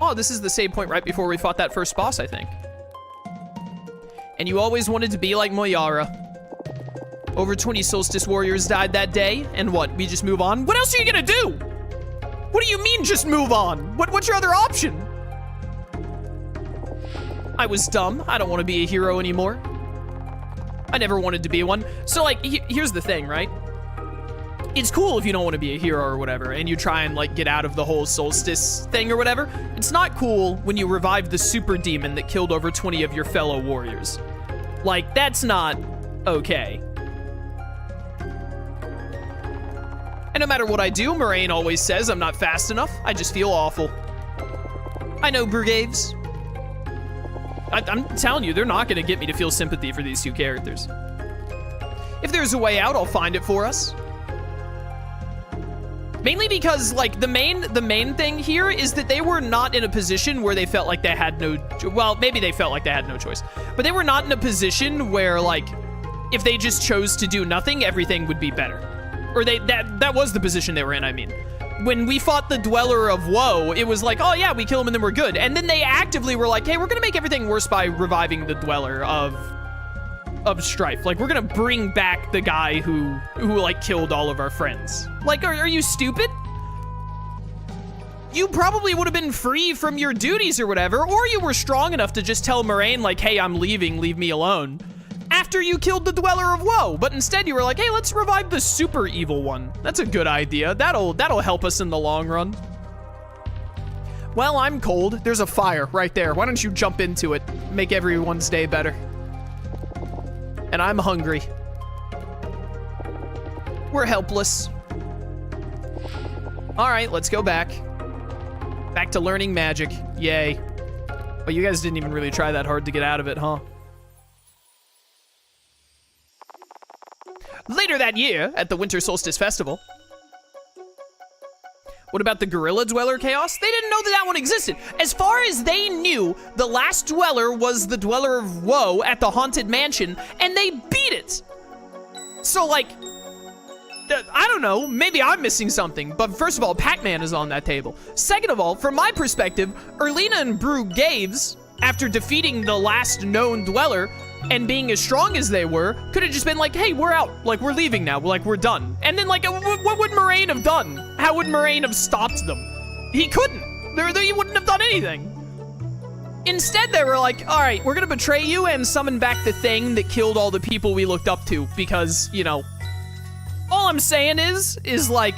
Oh, this is the save point right before we fought that first boss, I think. And you always wanted to be like Moyara. Over 20 Solstice Warriors died that day, and what, we just move on? What else are you gonna do? What do you mean just move on? What's your other option? I was dumb. I don't want to be a hero anymore. I never wanted to be one. So, like, here's the thing, right? It's cool if you don't want to be a hero or whatever, and you try and, like, get out of the whole Solstice thing or whatever. It's not cool when you revive the super demon that killed over 20 of your fellow warriors. Like, that's not okay. And no matter what I do, Moraine always says I'm not fast enough. I just feel awful. I know, Brugaves. I'm telling you, they're not going to get me to feel sympathy for these two characters. If there's a way out, I'll find it for us. Mainly because, like, the main thing here is that they were not in a position where they felt like they had no... Well, maybe they felt like they had no choice. But they were not in a position where, like, if they just chose to do nothing, everything would be better. Or that was the position they were in, I mean. When we fought the Dweller of Woe, it was like, oh yeah, we kill him and then we're good. And then they actively were like, hey, we're gonna make everything worse by reviving the Dweller of Strife. Like, we're gonna bring back the guy who like killed all of our friends. Like, are you stupid? You probably would have been free from your duties or whatever, or you were strong enough to just tell Moraine, like, hey, I'm leaving, leave me alone. After you killed the Dweller of Woe, but instead you were like, hey, let's revive the super evil one. That's a good idea. That'll help us in the long run. Well, I'm cold. There's a fire right there. Why don't you jump into it? Make everyone's day better. And I'm hungry. We're helpless. All right, let's go back. Back to learning magic. Yay. But you guys didn't even really try that hard to get out of it, huh? Later that year, at the Winter Solstice Festival. What about the Gorilla Dweller Chaos? They didn't know that one existed. As far as they knew, the last Dweller was the Dweller of Woe at the Haunted Mansion, and they beat it. So, like, I don't know, maybe I'm missing something, but first of all, Pac-Man is on that table. Second of all, from my perspective, Erlina and Brugaves, after defeating the last known Dweller, and being as strong as they were, could have just been like, hey, we're out. Like, we're leaving now. Like, we're done. And then, like, what would Moraine have done? How would Moraine have stopped them? He couldn't. He wouldn't have done anything. Instead, they were like, all right, we're going to betray you and summon back the thing that killed all the people we looked up to. Because, you know, all I'm saying is like,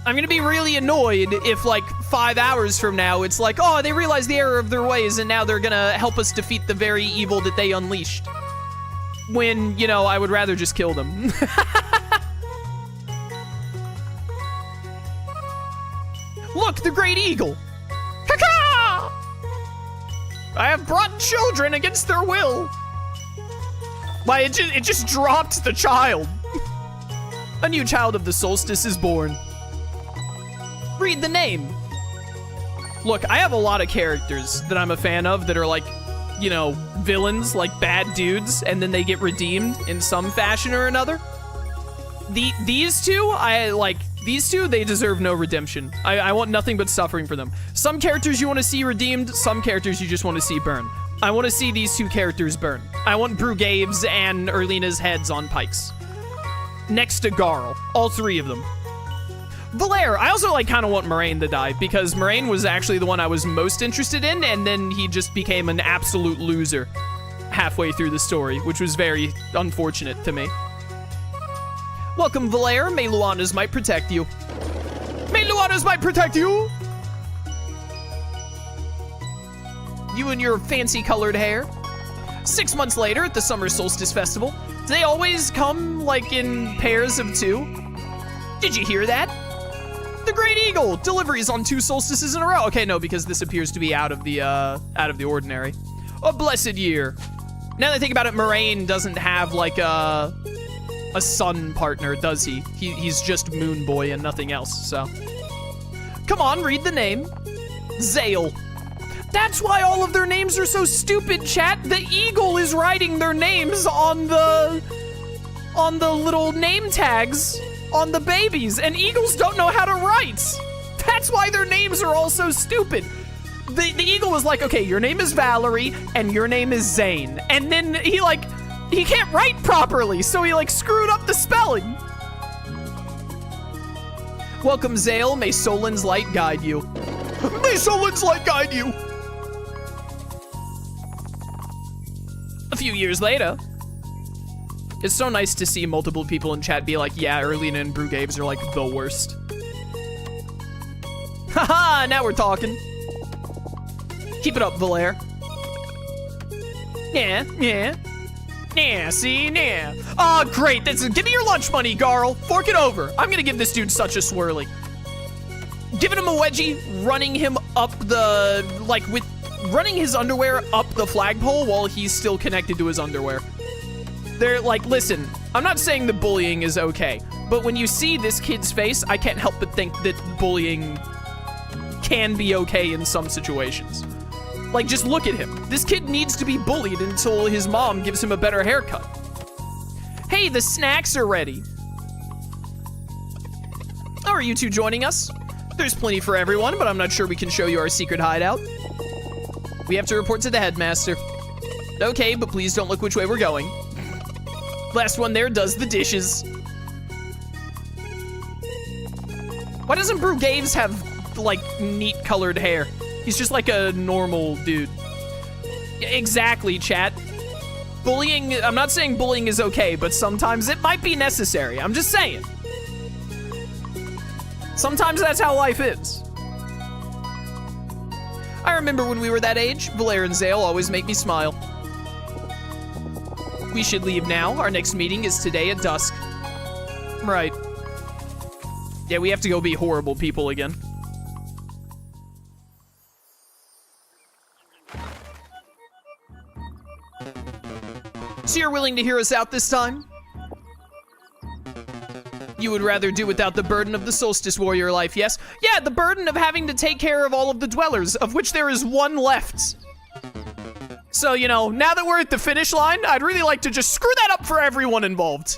I'm going to be really annoyed if, like, 5 hours from now, it's like, oh, they realized the error of their ways, and now they're going to help us defeat the very evil that they unleashed. When, you know, I would rather just kill them. Look, the Great Eagle. Caca! I have brought children against their will. Why, it just dropped the child. A new child of the solstice is born. Read the name. Look, I have a lot of characters that I'm a fan of that are like, you know, villains, like bad dudes, and then they get redeemed in some fashion or another. These two, they deserve no redemption. I want nothing but suffering for them. Some characters you want to see redeemed, some characters you just want to see burn. I want to see these two characters burn. I want Brugaves and Erlina's heads on pikes. Next to Garl, all three of them. Valere, I also like kind of want Moraine to die because Moraine was actually the one I was most interested in, and then he just became an absolute loser halfway through the story, which was very unfortunate to me. Welcome, Valere. May Luana's might protect you. May Luana's might protect you! You and your fancy colored hair. 6 months later at the Summer Solstice Festival. Do they always come, like, in pairs of 2? Did you hear that? The Great Eagle! Deliveries on 2 solstices in a row. Okay, no, because this appears to be out of the ordinary. A blessed year. Now that I think about it, Moraine doesn't have, like, a sun partner, does he? He's just Moon Boy and nothing else, so. Come on, read the name. Zale. That's why all of their names are so stupid, chat. The eagle is writing their names on the little name tags on the babies, and eagles don't know how to write. That's why their names are all so stupid. the eagle was like, okay, your name is Valerie and your name is Zane. And then he can't write properly, so he like screwed up the spelling. Welcome, Zale. May Solin's light guide you. May Solin's light guide you. A few years later. It's so nice to see multiple people in chat be like, yeah, Erlina and Brugaves are like the worst. Haha, now we're talking. Keep it up, Valere. Yeah. Yeah, see, yeah. Oh, great. Give me your lunch money, Garl. Fork it over. I'm gonna give this dude such a swirly. Giving him a wedgie, running him up the, running his underwear up the flagpole while he's still connected to his underwear. They're like, listen, I'm not saying the bullying is okay, but when you see this kid's face, I can't help but think that bullying can be okay in some situations. Like, just look at him. This kid needs to be bullied until his mom gives him a better haircut. Hey, the snacks are ready. Oh, are you two joining us? There's plenty for everyone, but I'm not sure we can show you our secret hideout. We have to report to the headmaster. Okay, but please don't look which way we're going. Last one there does the dishes. Why doesn't Brugaves have, like, neat colored hair? He's just like a normal dude. Exactly, chat. Bullying, I'm not saying bullying is okay, but sometimes it might be necessary. I'm just saying. Sometimes that's how life is. I remember when we were that age, Valere and Zale always make me smile. We should leave now. Our next meeting is today at dusk. Right. Yeah, we have to go be horrible people again. So you're willing to hear us out this time? You would rather do without the burden of the Solstice Warrior life, yes? Yeah, the burden of having to take care of all of the dwellers, of which there is one left. So, you know, now that we're at the finish line, I'd really like to just screw that up for everyone involved.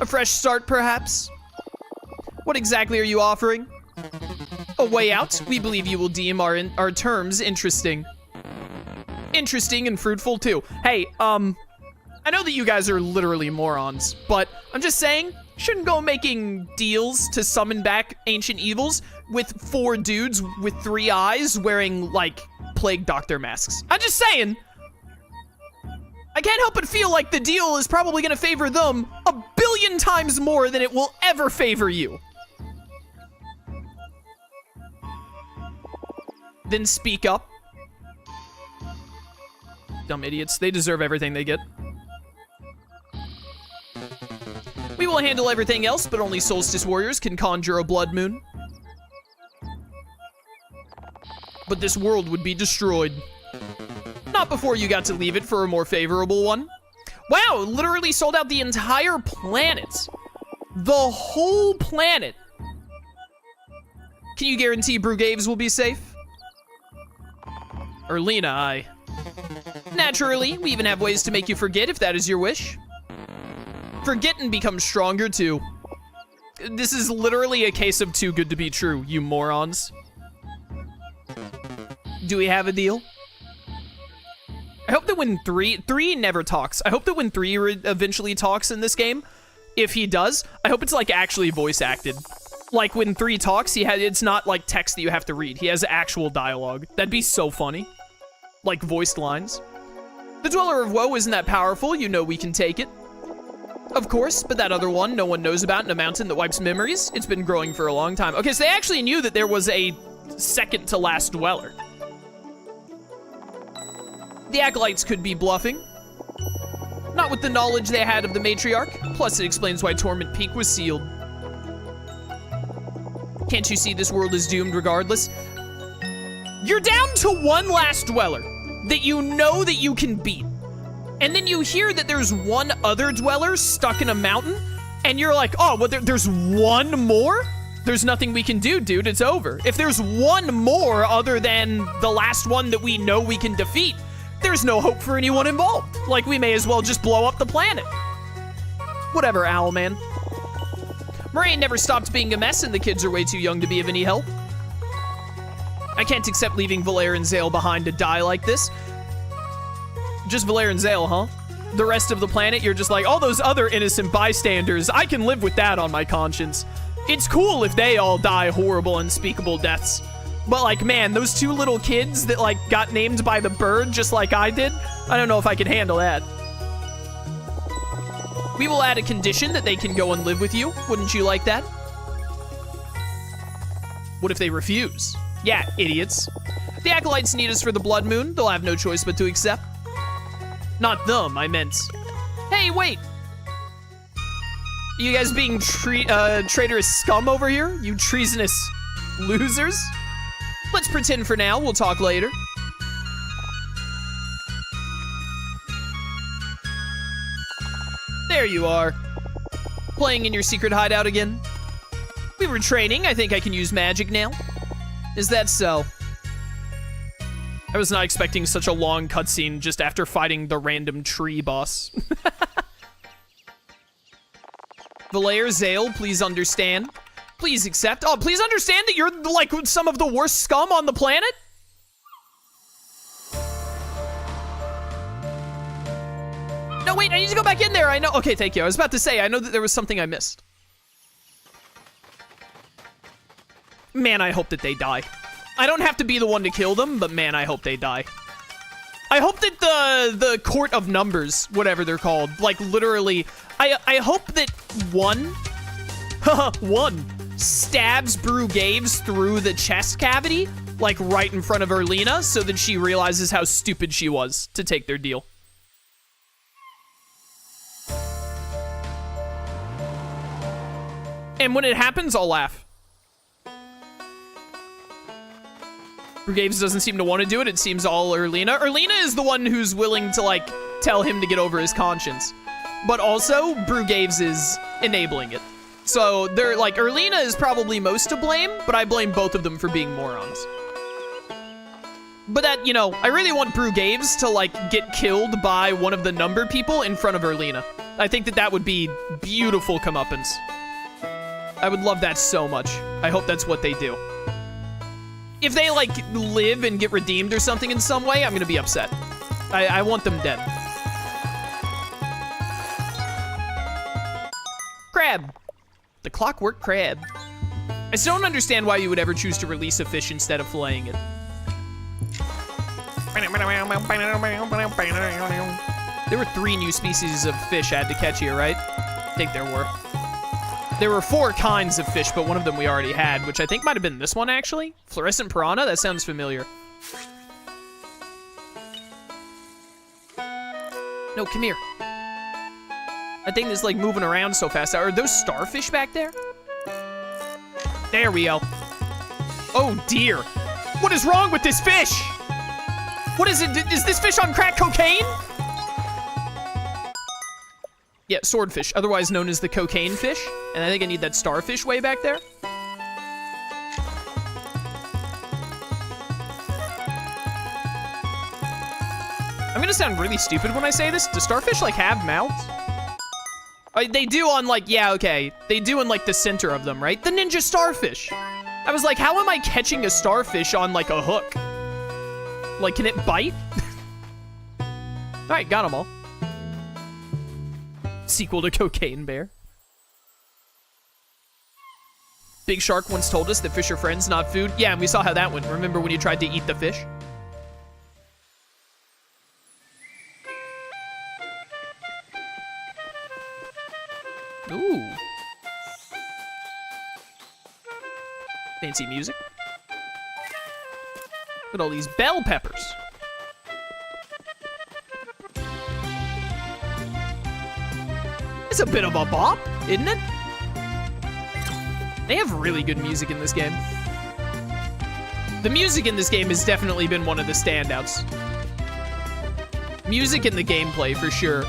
A fresh start, perhaps? What exactly are you offering? A way out? We believe you will deem our terms interesting. Interesting and fruitful, too. Hey, I know that you guys are literally morons, but I'm just saying, shouldn't go making deals to summon back ancient evils with 4 dudes with 3 eyes wearing, like, plague doctor masks. I'm just saying. I can't help but feel like the deal is probably gonna favor them a billion times more than it will ever favor you. Then speak up. Dumb idiots. They deserve everything they get. We will handle everything else, but only Solstice Warriors can conjure a blood moon. But this world would be destroyed. Not before you got to leave it for a more favorable one. Wow, literally sold out the entire planet. The whole planet. Can you guarantee Brugaves will be safe? Erlina, aye. Naturally, we even have ways to make you forget if that is your wish. Forget and become stronger too. This is literally a case of too good to be true, you morons. Do we have a deal? I hope that when 3 never talks. I hope that when 3 eventually talks in this game, if he does, I hope it's like actually voice acted. Like when 3 talks, it's not like text that you have to read. He has actual dialogue. That'd be so funny. Like voiced lines. The Dweller of Woe isn't that powerful, you know we can take it. Of course, but that other one no one knows about in a mountain that wipes memories, it's been growing for a long time. Okay, so they actually knew that there was a second to last Dweller. The Acolytes could be bluffing. Not with the knowledge they had of the Matriarch, plus it explains why Torment Peak was sealed. Can't you see this world is doomed regardless? You're down to one last Dweller that you know that you can beat. And then you hear that there's one other Dweller stuck in a mountain, and you're like, oh, well, there's one more? There's nothing we can do, dude, it's over. If there's one more other than the last one that we know we can defeat, there's no hope for anyone involved. Like, we may as well just blow up the planet. Whatever, Owlman. Moraine never stopped being a mess, and the kids are way too young to be of any help. I can't accept leaving Valere and Zale behind to die like this. Just Valere and Zale, huh? The rest of the planet, you're just like, all those other innocent bystanders, I can live with that on my conscience. It's cool if they all die horrible, unspeakable deaths. But, like, man, those two little kids that, like, got named by the bird just like I did, I don't know if I can handle that. We will add a condition that they can go and live with you. Wouldn't you like that? What if they refuse? Yeah, idiots. The acolytes need us for the blood moon. They'll have no choice but to accept. Not them, I meant. Hey, wait. You guys being traitorous scum over here? You treasonous losers? Let's pretend for now. We'll talk later. There you are. Playing in your secret hideout again. We were training. I think I can use magic now. Is that so? I was not expecting such a long cutscene just after fighting the random tree boss. Valere, Zale, please understand. Please accept. Oh, please understand that you're, like, some of the worst scum on the planet? No, wait, I need to go back in there. I know. Okay, thank you. I was about to say, I know that there was something I missed. Man, I hope that they die. I don't have to be the one to kill them, but man, I hope they die. I hope that the court of numbers, whatever they're called, like literally, I hope that one stabs Brugaves through the chest cavity, like right in front of Erlina, so that she realizes how stupid she was to take their deal. And when it happens, I'll laugh. Brugaves doesn't seem to want to do it. It seems all Erlina. Erlina is the one who's willing to, like, tell him to get over his conscience. But also, Brugaves is enabling it. So, they're, like, Erlina is probably most to blame, but I blame both of them for being morons. But that, you know, I really want Brugaves to, like, get killed by one of the number people in front of Erlina. I think that that would be beautiful comeuppance. I would love that so much. I hope that's what they do. If they, like, live and get redeemed or something in some way, I'm gonna be upset. I want them dead. Crab. The clockwork crab. I still don't understand why you would ever choose to release a fish instead of filleting it. There were 3 new species of fish I had to catch here, right? I think there were. There were 4 kinds of fish, but one of them we already had, which I think might have been this one, actually. Fluorescent piranha? That sounds familiar. No, come here. That thing is, like, moving around so fast. Are those starfish back there? There we go. Oh, dear. What is wrong with this fish? What is it? Is this fish on crack cocaine? Yeah, swordfish, otherwise known as the cocaine fish. And I think I need that starfish way back there. I'm gonna sound really stupid when I say this. Do starfish, like, have mouths? They do on, like, yeah, okay. They do in, like, the center of them, right? The ninja starfish. I was like, how am I catching a starfish on, like, a hook? Like, can it bite? All right, got them all. Sequel to Cocaine Bear. Big Shark once told us that fish are friends, not food. Yeah, and we saw how that went. Remember when you tried to eat the fish? Ooh. Fancy music. Look at all these bell peppers. It's a bit of a bop, isn't it? They have really good music in this game. The music in this game has definitely been one of the standouts. Music and the gameplay, for sure.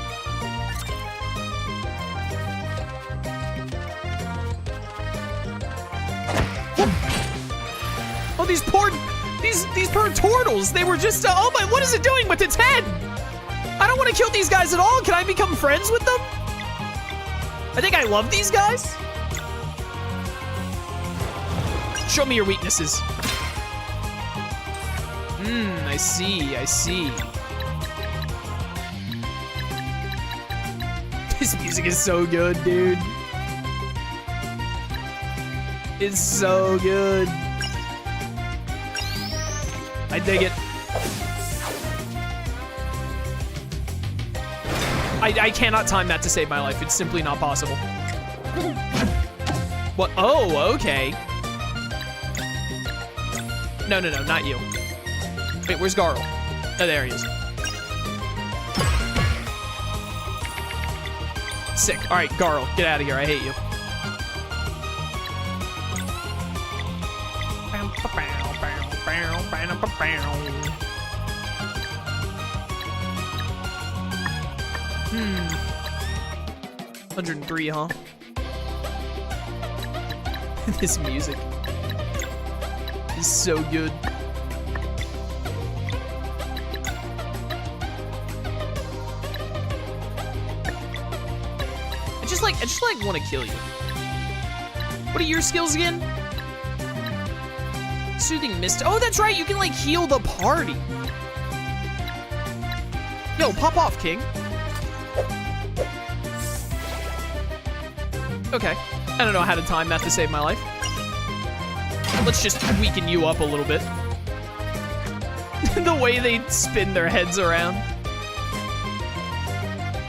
Oh, these poor turtles. They were just, oh my, what is it doing with its head? I don't want to kill these guys at all. Can I become friends with them? I think I love these guys. Show me your weaknesses. I see, I see. This music is so good, dude. It's so good. I dig it. I cannot time that to save my life. It's simply not possible. What? Oh, okay. No, not you. Wait, where's Garl? Oh, there he is. Sick. All right, Garl, get out of here. I hate you. Hmm. 103, huh? This music is so good. I just want to kill you. What are your skills again? Soothing mist. Oh, that's right. You can like heal the party. Yo, pop off, King. Okay. I don't know how to time that to save my life. Let's just weaken you up a little bit. The way they spin their heads around.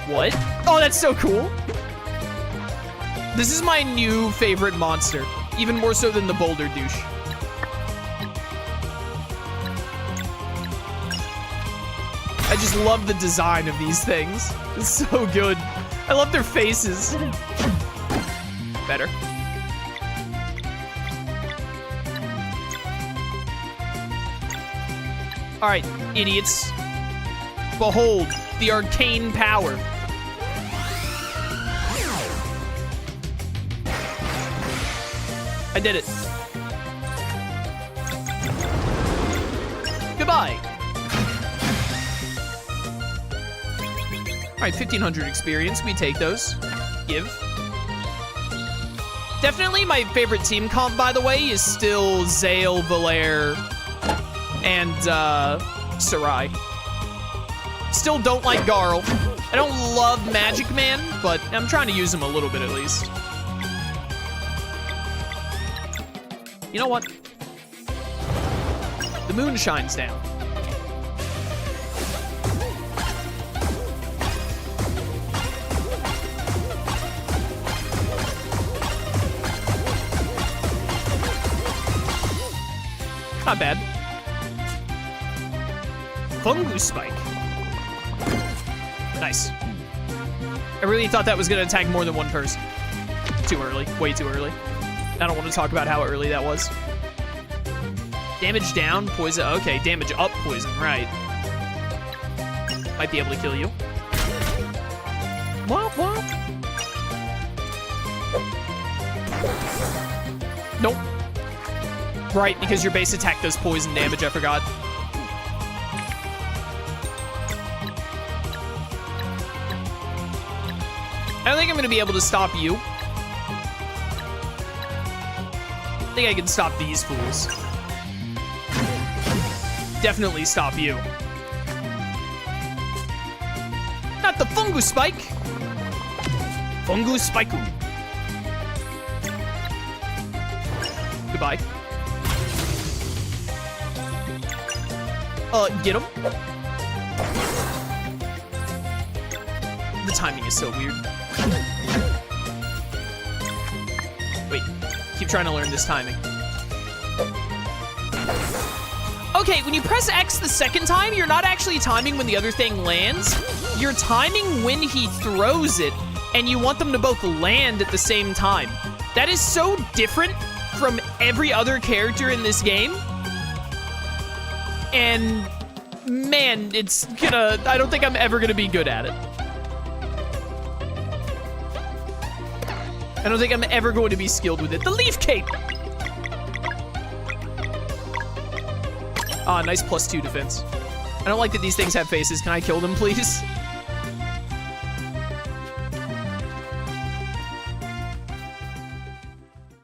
What? Oh, that's so cool. This is my new favorite monster. Even more so than the boulder douche. I just love the design of these things. It's so good. I love their faces. Better. All right, idiots. Behold the arcane power. I did it. Goodbye. All right, 1,500 experience. We take those. Give. Definitely my favorite team comp, by the way, is still Zale, Valere, and Sarai. Still don't like Garl. I don't love Magic Man, but I'm trying to use him a little bit at least. You know what? The moon shines down. Not bad. Fungus Spike. Nice. I really thought that was going to attack more than one person. Too early. Way too early. I don't want to talk about how early that was. Damage down, poison. Okay, damage up, poison. Right. Might be able to kill you. Womp womp. Nope. Right, because your base attack does poison damage, I forgot. I don't think I'm going to be able to stop you. I think I can stop these fools. Definitely stop you. Not the Fungus Spike. Fungus Spike. Goodbye. Get him. The timing is so weird. Wait, keep trying to learn this timing. Okay, when you press X the second time, you're not actually timing when the other thing lands. You're timing when he throws it, and you want them to both land at the same time. That is so different from every other character in this game. And man, I don't think I'm ever gonna be good at it. I don't think I'm ever going to be skilled with it. The Leaf Cape! Ah, nice +2 defense. I don't like that these things have faces. Can I kill them, please?